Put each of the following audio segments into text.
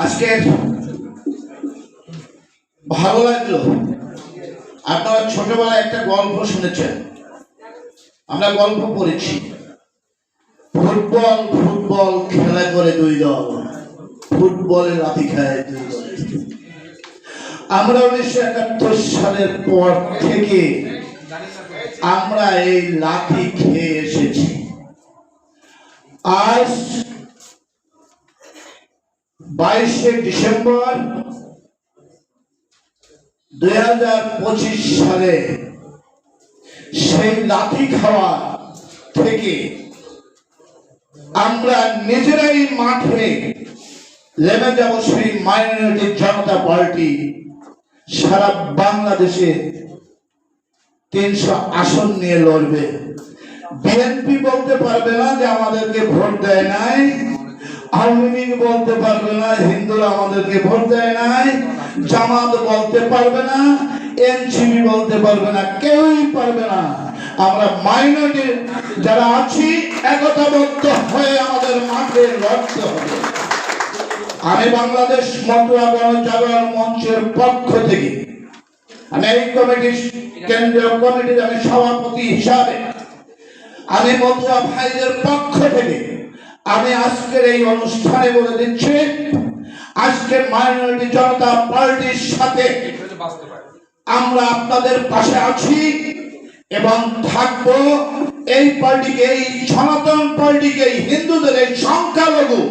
আজকে ভালো লাগলো। আপনারা ছোটবেলায় একটা গল্প শুনেছেন, আমরা গল্প পড়েছি। ফুটবল ফুটবল খেলা করে দুই দল, ফুটবলের লাথি খায় দুই দল। আমরা 1971 সালের পর থেকে আমরা এই লাথি খেয়ে এসেছি। আজ 22শে ডিসেম্বর 2025 সালে সেই লাথি খাওয়া থেকে আমরা নিজেরাই মাঠে নেমে যাব। সেই মাইনরিটি জনতা পার্টি সারা বাংলাদেশে 300 আসন নিয়ে লড়বে। বিএনপি বলতে পারবে না যে আমাদেরকে ভোট দেয় নাই, আওয়ামী লীগ বলতে পারবে না হিন্দুরা আমাদেরকে ভোট দেয় নাই, জামাত বলতে পারবে না, এনসিপি বলতে পারবে না, কেউই পারবে না। আমরা মাইনরিটি যারা আছি একতাবদ্ধ হয়ে আমাদের মাঠে লড়তে হবে। আমি বাংলাদেশ মতুয়া গণজাগরণ মঞ্চের পক্ষ থেকে আমি এই কমিটির কেন্দ্রীয় কমিটির আমি সভাপতি হিসাবে আমি মতুয়া ভাইদের পক্ষ থেকে আমি আজকের এই অনুষ্ঠানে বলে দিচ্ছি, আজকে মাইনরিটি জনতা পার্টির সাথে আমরা আপনাদের পাশে আছি এবং থাকবো। এই পার্টিকে, এই সনাতন পার্টিকে, হিন্দুদের এই সংখ্যালঘু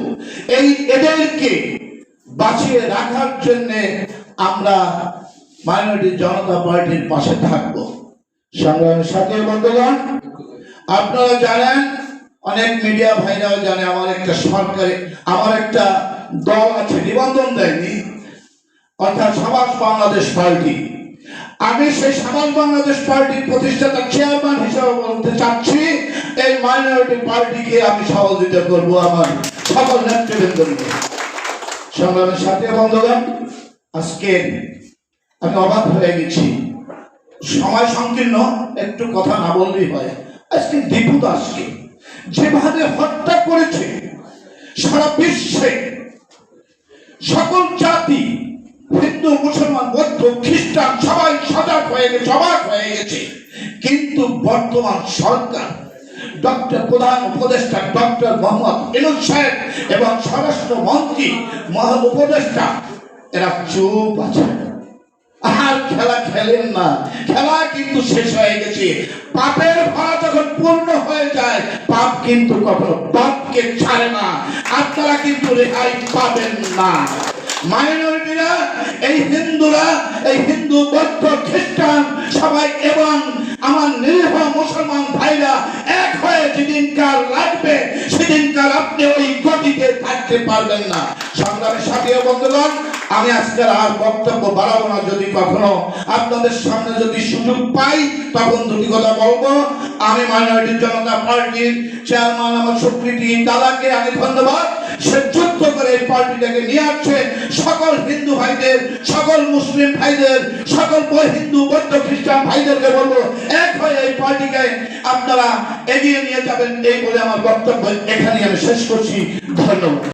এদেরকে বাঁচিয়ে রাখার জন্য আমরা মাইনরিটি জনতা পার্টির পাশে থাকবো। সংগ্রামের সাথে বন্ধুগণ, আপনারা জানেন, অনেক মিডিয়া ভাইরাও জানে, আমার একটা দল আছে, নিবন্ধন দেয়নি, অর্থাৎ সাবাস বাংলাদেশ পার্টি। আমি সেই সাবাস বাংলাদেশ পার্টির প্রতিষ্ঠাতা চেয়ারম্যান হিসেবে বলতে চাচ্ছি, এই মাইনরিটি পার্টিকে আমি সহযোগিতা করবো আমার সকল নেতৃবৃন্দ নিয়ে। সংগ্রামের সাথে বন্ধুগণ, আজকে আমি অবাক হয়ে গেছি, সময় সংকীর্ণ, একটু কথা না বললেই হয়। আজকে দীপু দাসকে যেভাবে হত্যা করেছে, সারা বিশ্বে সকল জাতি, হিন্দু মুসলমান বৌদ্ধ খ্রিস্টান সবাই সজাগ হয়ে গেছে, অবাক হয়ে গেছে। কিন্তু বর্তমান সরকার, প্রধান উপদেষ্টা ডক্টর মোহাম্মদ ইউনূস সাহেব এবং স্বরাষ্ট্রমন্ত্রী উপদেষ্টা এরা চুপ আছে। আর খেলা খেলেন না, খেলা কিন্তু শেষ হয়ে গেছে। পাপের ভাড়া যখন পূর্ণ হয়ে যায়, পাপ কিন্তু কখনো পাপকে ছাড়ে না। আপনারা কিন্তু রেহাই পাবেন না। মাইনরিটিরা, এই হিন্দুরা, এই হিন্দু বৌদ্ধ খ্রিস্টান সবাই এবং আমার নিরীহ মুসলমান ভাইরা এক হয়ে যেদিনকার লাগবে, সেদিনকার আপনি ওই গতিতে থাকতে পারবেন না। সংগ্রামের সাথে বন্ধুগণ, আমি আজকে আর বক্তব্য বাড়াবো না। যদি কখনো আপনাদের সামনে যদি সুযোগ পাই, তখন দুটি কথা বলবো। আমি মাইনরিটি জনতা পার্টির চেয়ারম্যান আমার সুপ্রীতি দাদাকে আমি ধন্যবাদ। সে যুদ্ধ করে এই পার্টিটাকে নিয়ে আসছে। সকল হিন্দু ভাইদের, সকল মুসলিম ভাইদের, সকল হিন্দু বৌদ্ধ খ্রিস্টান ভাইদেরকে বলবো, এক হয়ে এই পার্টিকে আপনারা এগিয়ে নিয়ে যাবেন। এই বলে আমার বক্তব্য এখানে আমি শেষ করছি। ধন্যবাদ।